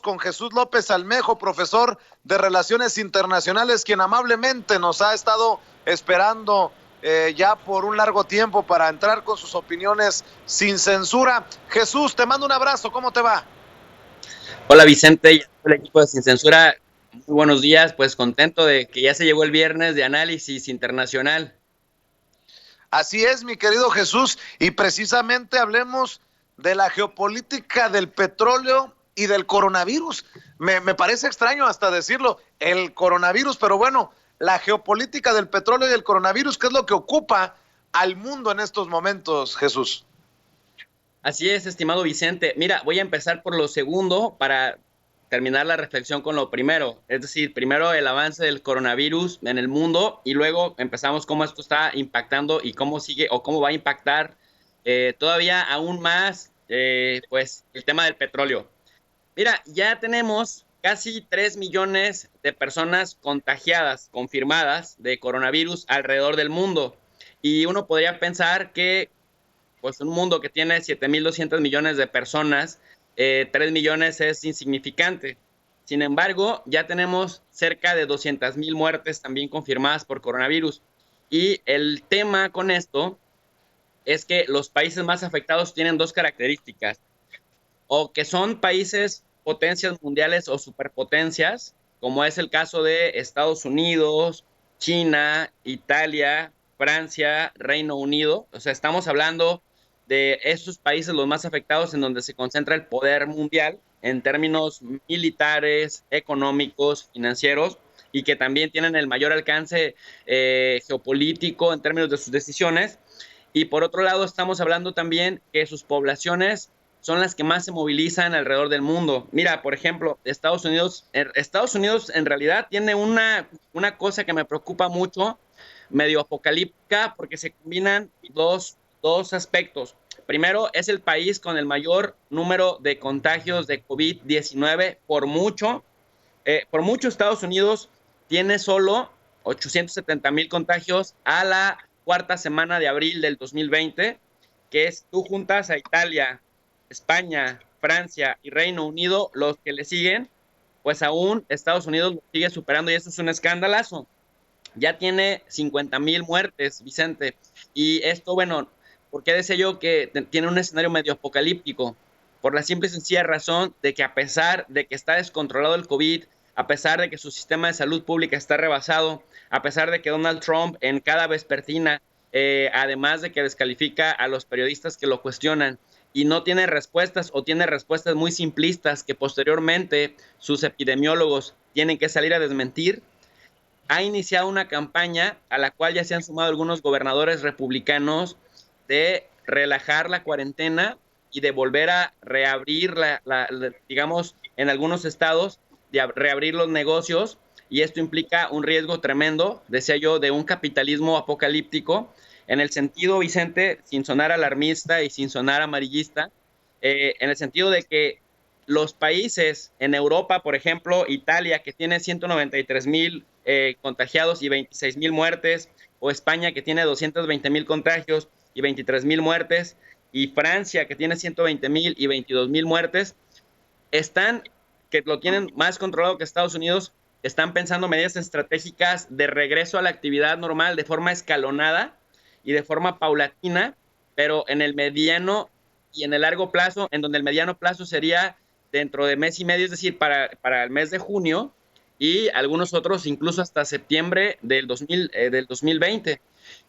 con Jesús López Almejo, profesor de Relaciones Internacionales, quien amablemente nos ha estado esperando ya por un largo tiempo para entrar con sus opiniones sin censura. Jesús, te mando un abrazo, ¿cómo te va? Hola Vicente y el equipo de Sin Censura, muy buenos días, pues contento de que ya se llegó el viernes de análisis internacional. Así es, mi querido Jesús, y precisamente hablemos de la geopolítica del petróleo y del coronavirus. Me parece extraño hasta decirlo, el coronavirus, pero bueno, la geopolítica del petróleo y el coronavirus, ¿qué es lo que ocupa al mundo en estos momentos, Jesús? Así es, estimado Vicente. Mira, voy a empezar por lo segundo para terminar la reflexión con lo primero. Es decir, primero el avance del coronavirus en el mundo y luego empezamos cómo esto está impactando y cómo sigue o cómo va a impactar todavía aún más pues el tema del petróleo. Mira, ya tenemos casi 3 millones de personas contagiadas, confirmadas de coronavirus alrededor del mundo. Y uno podría pensar que, pues, un mundo que tiene 7.200 millones de personas, 3 millones es insignificante. Sin embargo, ya tenemos cerca de 200.000 muertes también confirmadas por coronavirus. Y el tema con esto es que los países más afectados tienen dos características o que son países potencias mundiales o superpotencias, como es el caso de Estados Unidos, China, Italia, Francia, Reino Unido. O sea, estamos hablando de esos países los más afectados en donde se concentra el poder mundial en términos militares, económicos, financieros, y que también tienen el mayor alcance geopolítico en términos de sus decisiones. Y por otro lado, estamos hablando también que sus poblaciones son las que más se movilizan alrededor del mundo. Mira, por ejemplo, Estados Unidos en realidad tiene una cosa que me preocupa mucho, medio apocalíptica, porque se combinan dos aspectos. Primero, es el país con el mayor número de contagios de COVID-19 por mucho. Por mucho, Estados Unidos tiene solo 870,000 contagios a la cuarta semana de abril del 2020, que es tú juntas a Italia, España, Francia y Reino Unido, los que le siguen, pues aún Estados Unidos lo sigue superando y eso es un escandalazo. Ya tiene 50,000 muertes, Vicente. Y esto, bueno, ¿por qué decía yo que tiene un escenario medio apocalíptico? Por la simple y sencilla razón de que a pesar de que está descontrolado el COVID, a pesar de que su sistema de salud pública está rebasado, a pesar de que Donald Trump en cada vespertina, además de que descalifica a los periodistas que lo cuestionan y no tiene respuestas o tiene respuestas muy simplistas que posteriormente sus epidemiólogos tienen que salir a desmentir, ha iniciado una campaña a la cual ya se han sumado algunos gobernadores republicanos de relajar la cuarentena y de volver a reabrir, digamos, en algunos estados, de reabrir los negocios. Y esto implica un riesgo tremendo, decía yo, de un capitalismo apocalíptico, en el sentido, Vicente, sin sonar alarmista y sin sonar amarillista, en el sentido de que los países en Europa, por ejemplo, Italia, que tiene 193,000 contagiados y 26,000 muertes, o España, que tiene 220,000 contagios y 23,000 muertes, y Francia, que tiene 120,000 y 22,000 muertes, están, que lo tienen más controlado que Estados Unidos, están pensando medidas estratégicas de regreso a la actividad normal de forma escalonada y de forma paulatina, pero en el mediano y en el largo plazo, en donde el mediano plazo sería dentro de mes y medio, es decir, para el mes de junio, y algunos otros incluso hasta septiembre del 2020.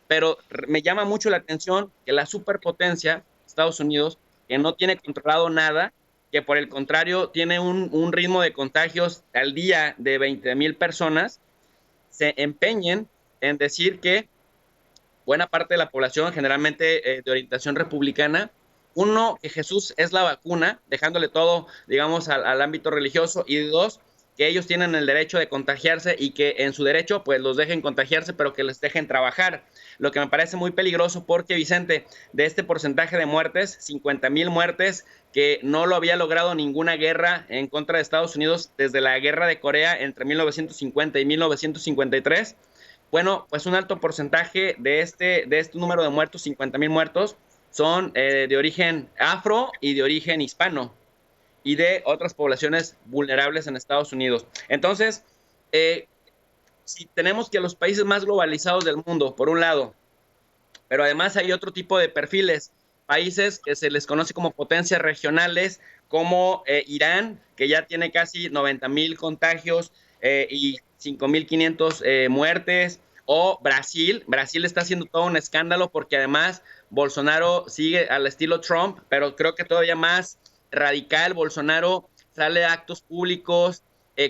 Pero me llama mucho la atención que la superpotencia, Estados Unidos, que no tiene controlado nada, que por el contrario tiene un ritmo de contagios al día de 20,000 personas, se empeñen en decir que buena parte de la población, generalmente de orientación republicana, uno, que Jesús es la vacuna, dejándole todo, digamos, al ámbito religioso, y dos, que ellos tienen el derecho de contagiarse y que en su derecho, pues los dejen contagiarse, pero que les dejen trabajar. Lo que me parece muy peligroso porque, Vicente, de este porcentaje de muertes, 50,000 muertes, que no lo había logrado ninguna guerra en contra de Estados Unidos desde la guerra de Corea entre 1950 y 1953. Bueno, pues un alto porcentaje de este número de muertos, 50,000 muertos, son de origen afro y de origen hispano. y de otras poblaciones vulnerables en Estados Unidos. Entonces, si tenemos que los países más globalizados del mundo, por un lado, pero además hay otro tipo de perfiles, países que se les conoce como potencias regionales, como Irán, que ya tiene casi 90,000 contagios y 5,500 muertes, o Brasil. Brasil está haciendo todo un escándalo porque además Bolsonaro sigue al estilo Trump, pero creo que todavía más radical. Bolsonaro sale a actos públicos,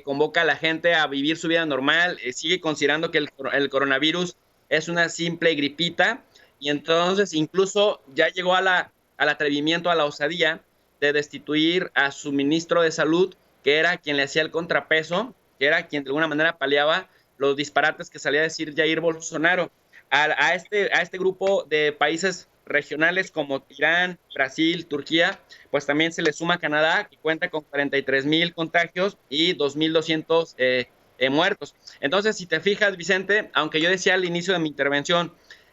convoca a la gente a vivir su vida normal, sigue considerando que el coronavirus es una simple gripita, y entonces incluso ya llegó al atrevimiento, a la osadía de destituir a su ministro de salud, que era quien le hacía el contrapeso, que era quien de alguna manera paliaba los disparates que salía a decir Jair Bolsonaro. A este grupo de países regionales como Irán, Brasil, Turquía, pues también se le suma Canadá, que cuenta con 43,000 contagios y 2,200 muertos. Entonces, si te fijas, Vicente, aunque yo decía al inicio de mi intervención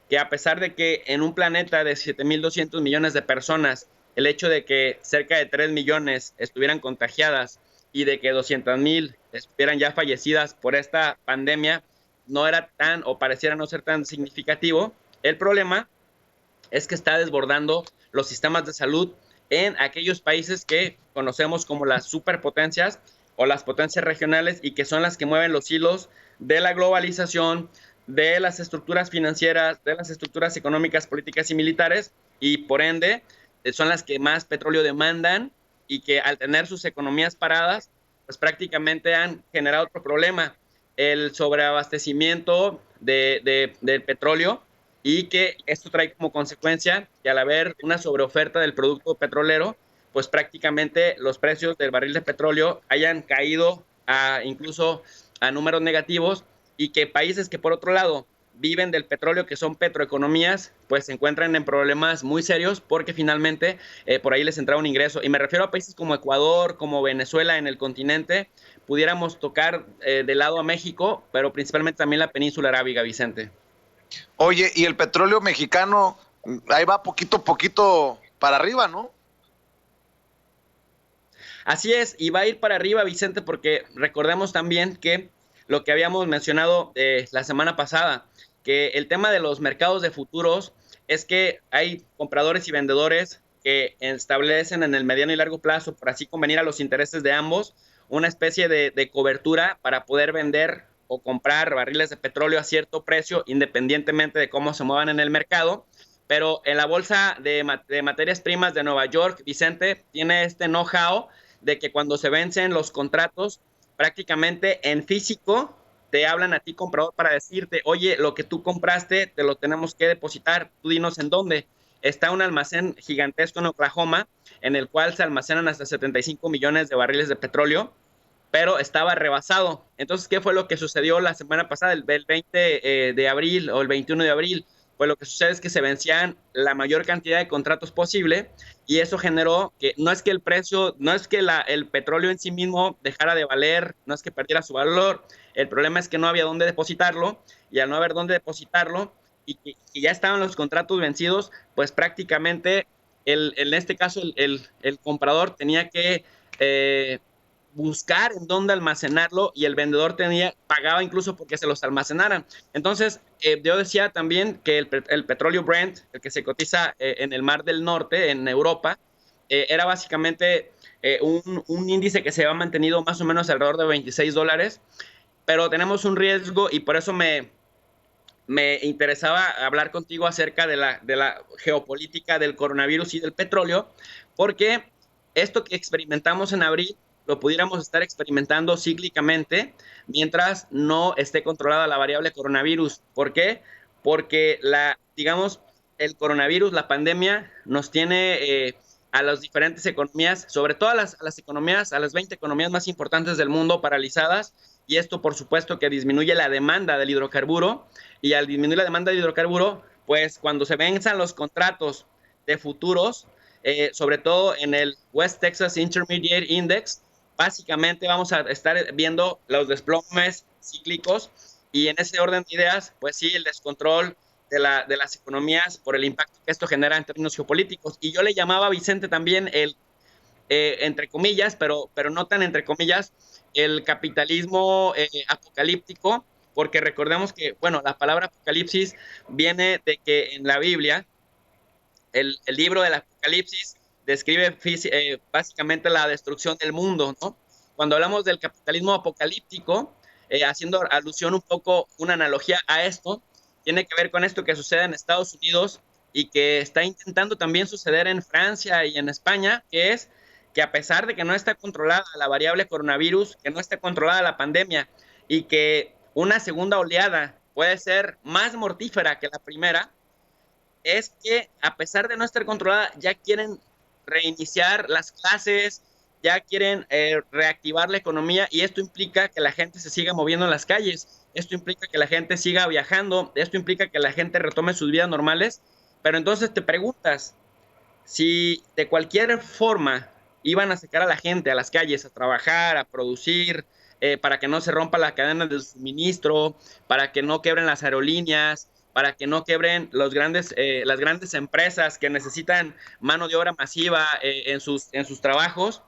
que a pesar de que en un planeta de 7,200 millones de personas, el hecho de que cerca de 3 millones estuvieran contagiadas y de que 200,000 estuvieran ya fallecidas por esta pandemia, no era tan, o pareciera no ser tan significativo, el problema es que está desbordando los sistemas de salud en aquellos países que conocemos como las superpotencias o las potencias regionales, y que son las que mueven los hilos de la globalización, de las estructuras financieras, de las estructuras económicas, políticas y militares, y por ende son las que más petróleo demandan, y que al tener sus economías paradas, pues prácticamente han generado otro problema, el sobreabastecimiento del petróleo, y que esto trae como consecuencia que al haber una sobreoferta del producto petrolero, pues prácticamente los precios del barril de petróleo hayan caído incluso a números negativos, y que países que por otro lado viven del petróleo, que son petroeconomías, pues se encuentran en problemas muy serios porque finalmente por ahí les entra un ingreso. Y me refiero a países como Ecuador, como Venezuela en el continente, pudiéramos tocar de lado a México, pero principalmente también la península arábiga, Vicente. Oye, y el petróleo mexicano, ahí va poquito a poquito para arriba, ¿no? Así es, y va a ir para arriba, Vicente, porque recordemos también que lo que habíamos mencionado la semana pasada, que el tema de los mercados de futuros es que hay compradores y vendedores que establecen en el mediano y largo plazo, por así convenir a los intereses de ambos, una especie de cobertura para poder vender o comprar barriles de petróleo a cierto precio, independientemente de cómo se muevan en el mercado. Pero en la bolsa de materias primas de Nueva York, Vicente tiene este know-how de que cuando se vencen los contratos, prácticamente en físico te hablan a ti, comprador, para decirte, oye, lo que tú compraste te lo tenemos que depositar, tú dinos en dónde. Está un almacén gigantesco en Oklahoma, en el cual se almacenan hasta 75 millones de barriles de petróleo, pero estaba rebasado. Entonces, ¿qué fue lo que sucedió la semana pasada, el 20 de abril o el 21 de abril? Pues lo que sucede es que se vencían la mayor cantidad de contratos posible, y eso generó que no es que el precio, no es que el petróleo en sí mismo dejara de valer, no es que perdiera su valor, el problema es que no había dónde depositarlo, y al no haber dónde depositarlo y que ya estaban los contratos vencidos, pues prácticamente en este caso el comprador tenía que buscar en dónde almacenarlo, y el vendedor pagaba incluso porque se los almacenaran. Entonces, yo decía también que el petróleo Brent, el que se cotiza en el Mar del Norte, en Europa, era básicamente un índice que se ha mantenido más o menos alrededor de $26, pero tenemos un riesgo, y por eso me interesaba hablar contigo acerca de la geopolítica del coronavirus y del petróleo, porque esto que experimentamos en abril lo pudiéramos estar experimentando cíclicamente mientras no esté controlada la variable coronavirus. ¿Por qué? Porque digamos, el coronavirus, la pandemia, nos tiene a las diferentes economías, sobre todo a las economías, a las 20 economías más importantes del mundo, paralizadas, y esto por supuesto que disminuye la demanda del hidrocarburo, y al disminuir la demanda de hidrocarburo, pues cuando se venzan los contratos de futuros, sobre todo en el West Texas Intermediate Index, básicamente vamos a estar viendo los desplomes cíclicos, y en ese orden de ideas, pues sí, el descontrol de las economías por el impacto que esto genera en términos geopolíticos. Y yo le llamaba a Vicente también entre comillas, pero no tan entre comillas, el capitalismo apocalíptico, porque recordemos que, bueno, la palabra apocalipsis viene de que en la Biblia, el libro del Apocalipsis describe básicamente la destrucción del mundo, ¿no? Cuando hablamos del capitalismo apocalíptico, haciendo alusión un poco, una analogía a esto, tiene que ver con esto que sucede en Estados Unidos y que está intentando también suceder en Francia y en España, que es que a pesar de que no está controlada la variable coronavirus, que no está controlada la pandemia y que una segunda oleada puede ser más mortífera que la primera, es que a pesar de no estar controlada, ya quieren reiniciar las clases, ya quieren reactivar la economía y esto implica que la gente se siga moviendo en las calles, esto implica que la gente siga viajando, esto implica que la gente retome sus vidas normales, pero entonces te preguntas, si de cualquier forma iban a sacar a la gente a las calles a trabajar, a producir, para que no se rompa la cadena de suministro, para que no quebren las aerolíneas, para que no quebren las grandes empresas que necesitan mano de obra masiva en sus trabajos,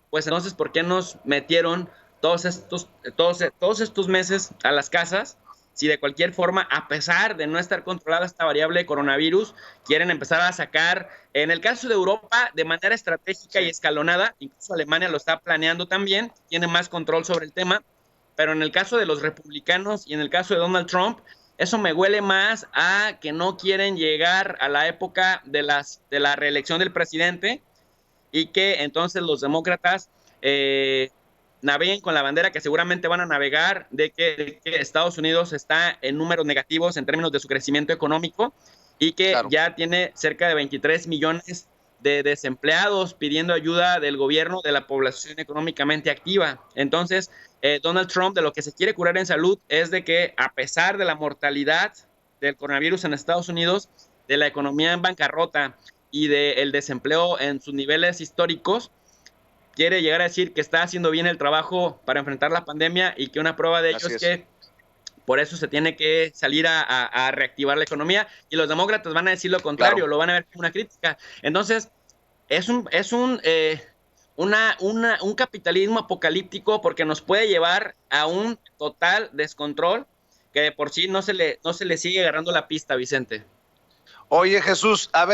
pues entonces, ¿por qué nos metieron todos estos meses a las casas? Si de cualquier forma, a pesar de no estar controlada esta variable de coronavirus, quieren empezar a sacar, en el caso de Europa, de manera estratégica y escalonada, incluso Alemania lo está planeando también, tiene más control sobre el tema, pero en el caso de los republicanos y en el caso de Donald Trump, eso me huele más a que no quieren llegar a la época de la reelección del presidente y que entonces los demócratas naveguen con la bandera que seguramente van a navegar de que Estados Unidos está en números negativos en términos de su crecimiento económico y que Claro. ya tiene cerca de 23 millones de desempleados pidiendo ayuda del gobierno de la población económicamente activa. Entonces, Donald Trump de lo que se quiere curar en salud es de que a pesar de la mortalidad del coronavirus en Estados Unidos, de la economía en bancarrota, y del desempleo en sus niveles históricos, quiere llegar a decir que está haciendo bien el trabajo para enfrentar la pandemia y que una prueba de ello Así es es. que por eso se tiene que salir a reactivar la economía y los demócratas van a decir lo Claro. contrario, lo van a ver como una crítica. Entonces, es un capitalismo apocalíptico porque nos puede llevar a un total descontrol que de por sí no se le sigue agarrando la pista, Vicente. Oye, Jesús, a ver.